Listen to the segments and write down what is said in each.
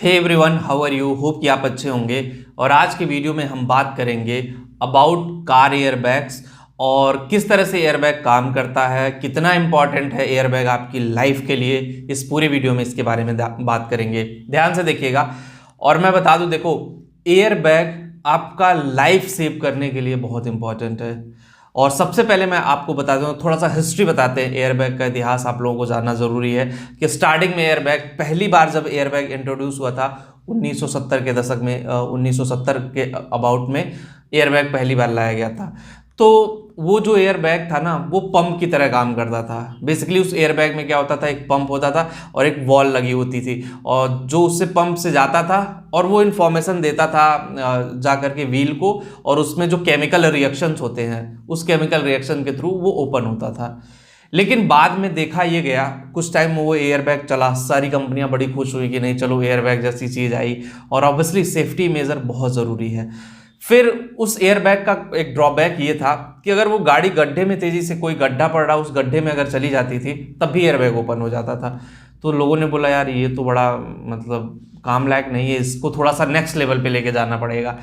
Hey everyone, how are you? Hope कि आप अच्छे होंगे। और आज के वीडियो में हम बात करेंगे अबाउट कार एयरबैग्स और किस तरह से एयरबैग काम करता है, कितना इंपॉर्टेंट है एयरबैग आपकी लाइफ के लिए। इस पूरे वीडियो में इसके बारे में बात करेंगे, ध्यान से देखिएगा। और मैं बता दूं, देखो, एयरबैग आपका लाइफ सेव करने के लिए बहुत इंपॉर्टेंट है। और सबसे पहले मैं आपको बता दूं, थोड़ा सा हिस्ट्री बताते हैं, एयरबैग का इतिहास आप लोगों को जानना ज़रूरी है कि स्टार्टिंग में एयरबैग, पहली बार जब एयरबैग इंट्रोड्यूस हुआ था 1970 के दशक में, 1970 के अबाउट में एयरबैग पहली बार लाया गया था। तो वो जो एयरबैग था ना, वो पंप की तरह काम करता था। बेसिकली उस एयरबैग में क्या होता था, एक पंप होता था और एक वॉल लगी होती थी, और जो उससे पंप से जाता था और वो इन्फॉर्मेशन देता था जा करके व्हील को, और उसमें जो केमिकल रिएक्शंस होते हैं उस केमिकल रिएक्शन के थ्रू वो ओपन होता था। लेकिन बाद में देखा ये गया, कुछ टाइम वो एयरबैग चला, सारी कंपनियां बड़ी खुश हुई कि नहीं चलो एयरबैग जैसी चीज़ आई, और ऑब्वियसली सेफ्टी मेजर बहुत ज़रूरी है। फिर उस एयरबैग का एक ड्रॉबैक ये था कि अगर वो गाड़ी गड्ढे में, तेजी से कोई गड्ढा पड़ रहा, उस गड्ढे में अगर चली जाती थी तब भी एयरबैग ओपन हो जाता था। तो लोगों ने बोला यार ये तो बड़ा मतलब काम लायक नहीं है, इसको थोड़ा सा नेक्स्ट लेवल पे लेके जाना पड़ेगा।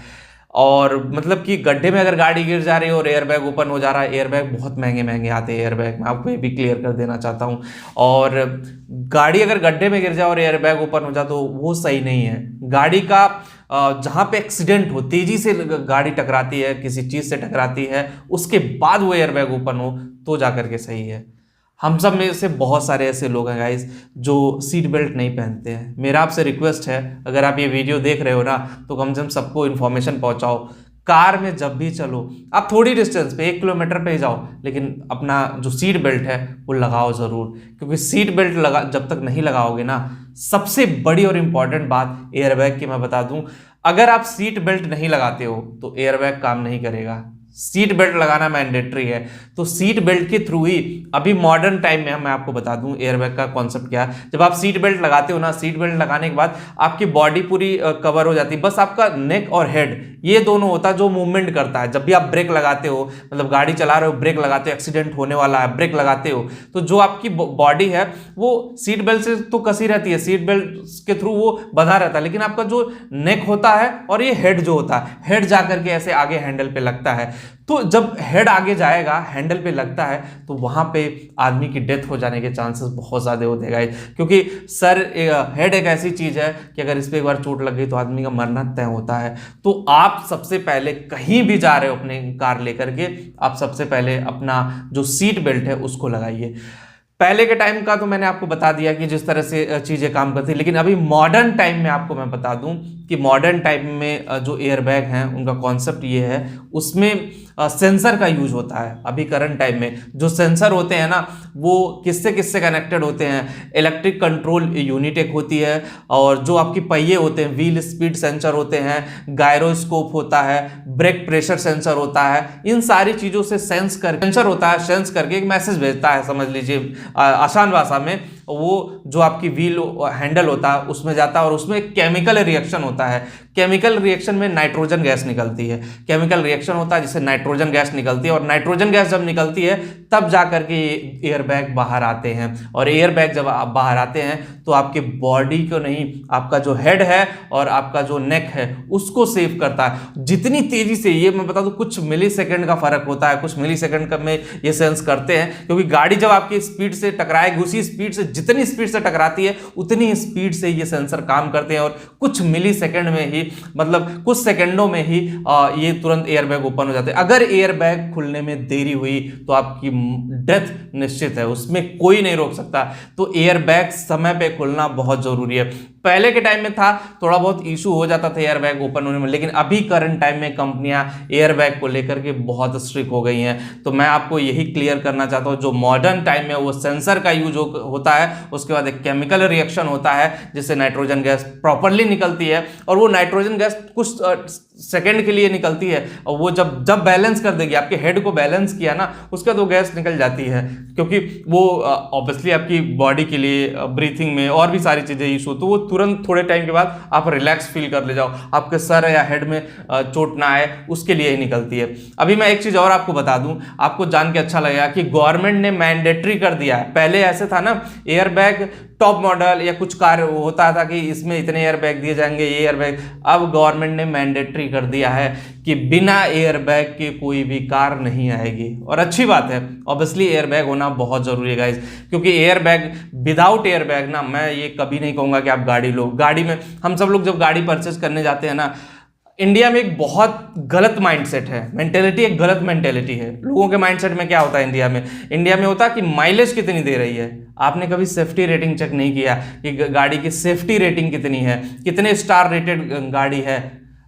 और मतलब कि गड्ढे में अगर गाड़ी गिर जा रही है और एयरबैग ओपन हो जा रहा है, एयरबैग बहुत महंगे महंगे आते हैं एयरबैग, मैं आपको ये भी क्लियर कर देना चाहता हूँ। और गाड़ी अगर गड्ढे में गिर जाए और एयरबैग ओपन हो जाए तो वो सही नहीं है। गाड़ी का जहाँ पे एक्सीडेंट हो, तेजी से गाड़ी टकराती है, किसी चीज़ से टकराती है, उसके बाद वो एयरबैग ओपन हो तो जा करके सही है। हम सब में से बहुत सारे ऐसे लोग हैं गाइस जो सीट बेल्ट नहीं पहनते हैं। मेरा आपसे रिक्वेस्ट है, अगर आप ये वीडियो देख रहे हो ना, तो कम से कम सबको इन्फॉर्मेशन पहुंचाओ। कार में जब भी चलो, आप थोड़ी डिस्टेंस पे 1 किलोमीटर पे ही जाओ, लेकिन अपना जो सीट बेल्ट है वो लगाओ ज़रूर। क्योंकि सीट बेल्ट जब तक नहीं लगाओगे ना, सबसे बड़ी और इंपॉर्टेंट बात एयरबैग की मैं बता दूं, अगर आप सीट बेल्ट नहीं लगाते हो तो एयरबैग काम नहीं करेगा। सीट बेल्ट लगाना मैंडेटरी है। तो सीट बेल्ट के थ्रू ही अभी मॉडर्न टाइम में मैं आपको बता दूं एयरबैग का कॉन्सेप्ट क्या है। जब आप सीट बेल्ट लगाते हो ना, सीट बेल्ट लगाने के बाद आपकी बॉडी पूरी कवर हो जाती है, बस आपका नेक और हेड ये दोनों होता है जो मूवमेंट करता है। जब भी आप ब्रेक लगाते हो, मतलब गाड़ी चला रहे हो, ब्रेक लगाते हो, एक्सीडेंट होने वाला है, ब्रेक लगाते हो, तो जो आपकी बॉडी है वो सीट बेल्ट से तो कसी रहती है, सीट बेल्ट के थ्रू वो बंधा रहता है, लेकिन आपका जो नेक होता है और ये हेड जो होता है, हेड जा करके ऐसे आगे हैंडल पे लगता है। तो जब हेड आगे जाएगा, हैंडल पे लगता है, तो वहां पे आदमी की डेथ हो जाने के चांसेस बहुत ज़्यादा होते हैं, क्योंकि सर, हेड एक ऐसी चीज़ है कि अगर इस पे एक बार चोट लग गई तो आदमी का मरना तय होता है। तो आप सबसे पहले कहीं भी जा रहे हो अपने कार लेकर के, आप सबसे पहले अपना जो सीट बेल्ट है उसको लगाइए। पहले के टाइम का तो मैंने आपको बता दिया कि जिस तरह से चीज़ें काम करती है, लेकिन अभी मॉडर्न टाइम में आपको मैं बता दूं कि मॉडर्न टाइम में जो एयरबैग हैं उनका कॉन्सेप्ट ये है, उसमें सेंसर का यूज होता है। अभी करंट टाइम में जो सेंसर होते हैं ना, वो किससे किससे कनेक्टेड होते हैं, इलेक्ट्रिक कंट्रोल यूनिट एक होती है, और जो आपकी पहिए होते हैं, व्हील स्पीड सेंसर होते हैं, गायरोस्कोप होता है, ब्रेक प्रेशर सेंसर होता है। इन सारी चीज़ों से सेंसर होता है, सेंस करके एक मैसेज भेजता है, समझ लीजिए आसान भाषा में। वो जो आपकी व्हील हैंडल होता है उसमें जाता है, और उसमें एक केमिकल रिएक्शन होता है। केमिकल रिएक्शन में नाइट्रोजन गैस निकलती है, केमिकल रिएक्शन होता है जिससे नाइट्रोजन गैस निकलती है, और नाइट्रोजन गैस जब निकलती है तब जा करके एयरबैग बाहर आते हैं। और एयरबैग जब आप बाहर आते हैं तो आपके बॉडी को नहीं, आपका जो हेड है और आपका जो नेक है उसको सेव करता है। जितनी तेजी से, ये मैं बता दूं, कुछ मिली सेकेंड का फर्क होता है, कुछ मिली सेकेंड में ये सेंस करते हैं, क्योंकि गाड़ी जब आपकी स्पीड से टकराएगी, उसी स्पीड से, जितनी स्पीड से टकराती है उतनी स्पीड से ये सेंसर काम करते हैं, और कुछ मिली सेकेंड में ही, मतलब कुछ सेकंडों में ही ये तुरंत एयरबैग ओपन हो जाते हैं। अगर एयरबैग खुलने में देरी हुई तो आपकी डेथ निश्चित है, उसमें कोई नहीं रोक सकता। तो एयरबैग समय पे खुलना बहुत जरूरी है। पहले के टाइम में था, थोड़ा बहुत इशू हो जाता था एयरबैग ओपन होने में, लेकिन अभी करंट टाइम में कंपनियां एयरबैग को लेकर के बहुत स्ट्रिक्ट हो गई हैं। तो मैं आपको यही क्लियर करना चाहता हूं, जो मॉडर्न टाइम में वो सेंसर का यूज होता है, उसके बाद एक केमिकल रिएक्शन होता है जिससे नाइट्रोजन गैस प्रॉपरली निकलती है, और वो नाइट्रोजन गैस कुछ सेकंड के लिए निकलती है, और वो जब बैलेंस कर देगी, आपके हेड को बैलेंस किया ना, उसके बाद वो गैस निकल जाती है, क्योंकि वो ऑब्वियसली आपकी बॉडी के लिए ब्रीथिंग में और भी सारी चीज़ें इशू, तो वो तुरंत थोड़े टाइम के बाद आप रिलैक्स फील कर ले जाओ, आपके सर या हेड में चोट ना आए, उसके लिए ही निकलती है। अभी मैं एक चीज़ और आपको बता दूं, आपको जान के अच्छा लगेगा कि गवर्नमेंट ने मैंडेटरी कर दिया है। पहले ऐसे था ना, एयरबैग टॉप मॉडल या कुछ कार होता था कि इसमें इतने एयरबैग दिए जाएंगे, ये एयरबैग। अब गवर्नमेंट ने मैंडेटरी कर दिया है कि बिना एयरबैग के कोई भी कार नहीं आएगी। और अच्छी बात है, ऑब्वियसली एयरबैग होना बहुत जरूरी है गाइस, क्योंकि एयरबैग, विदाउट एयरबैग ना, मैं ये कभी नहीं कहूंगा कि आप गाड़ी लो। गाड़ी में हम सब लोग जब गाड़ी परचेस करने जाते हैं ना, इंडिया में एक बहुत गलत माइंडसेट है, मेंटेलिटी एक गलत मेंटेलिटी है। लोगों के माइंडसेट में क्या होता है इंडिया में होता है कि माइलेज कितनी दे रही है। आपने कभी सेफ्टी रेटिंग चेक नहीं किया कि गाड़ी की सेफ्टी रेटिंग कितनी है, कितने स्टार रेटेड गाड़ी है।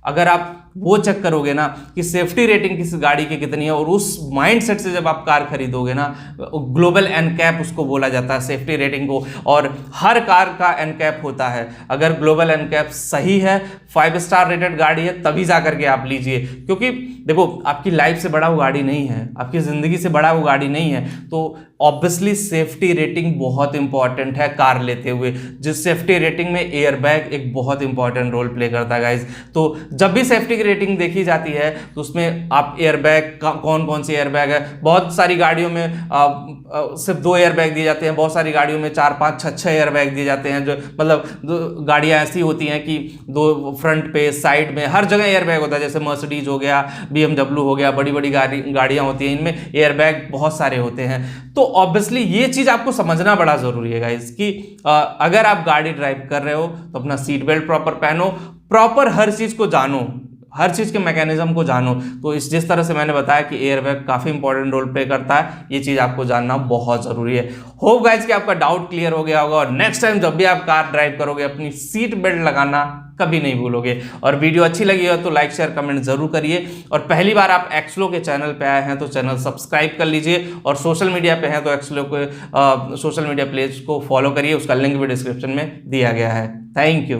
अगर आप वो चेक करोगे ना कि सेफ्टी रेटिंग किस गाड़ी की कितनी है, और उस माइंडसेट से जब आप कार खरीदोगे ना, ग्लोबल एनकैप उसको बोला जाता है सेफ्टी रेटिंग को, और हर कार का एनकैप होता है। अगर ग्लोबल एनकैप सही है, 5 स्टार रेटेड गाड़ी है, तभी जा करके आप लीजिए। क्योंकि देखो, आपकी लाइफ से बड़ा वो गाड़ी नहीं है, आपकी जिंदगी से बड़ा वो गाड़ी नहीं है, तो ऑब्वियसली सेफ्टी रेटिंग बहुत इंपॉर्टेंट है कार लेते हुए। जिस सेफ्टी रेटिंग में एयरबैग एक बहुत इंपॉर्टेंट रोल प्ले करता है गाइज। तो जब भी सेफ्टी रेटिंग देखी जाती है तो उसमें आप एयरबैग, कौन कौन सी एयरबैग है, बहुत सारी गाड़ियों में सिर्फ 2 एयरबैग दिए जाते हैं, बहुत सारी गाड़ियों में 4 5 6 एयरबैग दिए जाते हैं। जो मतलब गाड़ियां ऐसी होती हैं कि 2 फ्रंट पे, साइड में, हर जगह एयरबैग होता है। जैसे मर्सिडीज हो गया, BMW हो गया, बड़ी बड़ी गाड़ियां होती हैं, इनमें एयरबैग बहुत सारे होते हैं। तो ऑब्वियसली ये चीज आपको समझना बड़ा जरूरी है गाइस कि अगर आप गाड़ी ड्राइव कर रहे हो तो अपना सीट बेल्ट प्रॉपर पहनो, प्रॉपर हर चीज को जानो, हर चीज के मैकेनिज्म को जानो। तो जिस तरह से मैंने बताया कि एयरबैग काफी इंपॉर्टेंट रोल प्ले करता है, ये चीज आपको जानना बहुत जरूरी है। होप गाइस कि आपका डाउट क्लियर हो गया होगा, और नेक्स्ट टाइम जब भी आप कार ड्राइव करोगे अपनी सीट बेल्ट लगाना कभी नहीं भूलोगे। और वीडियो अच्छी लगी हो तो लाइक शेयर कमेंट जरूर करिए, और पहली बार आप एक्सलो के चैनल पे आए हैं तो चैनल सब्सक्राइब कर लीजिए, और सोशल मीडिया पे हैं तो एक्सलो के सोशल मीडिया पेज को फॉलो करिए, उसका लिंक भी डिस्क्रिप्शन में दिया गया है। Thank you.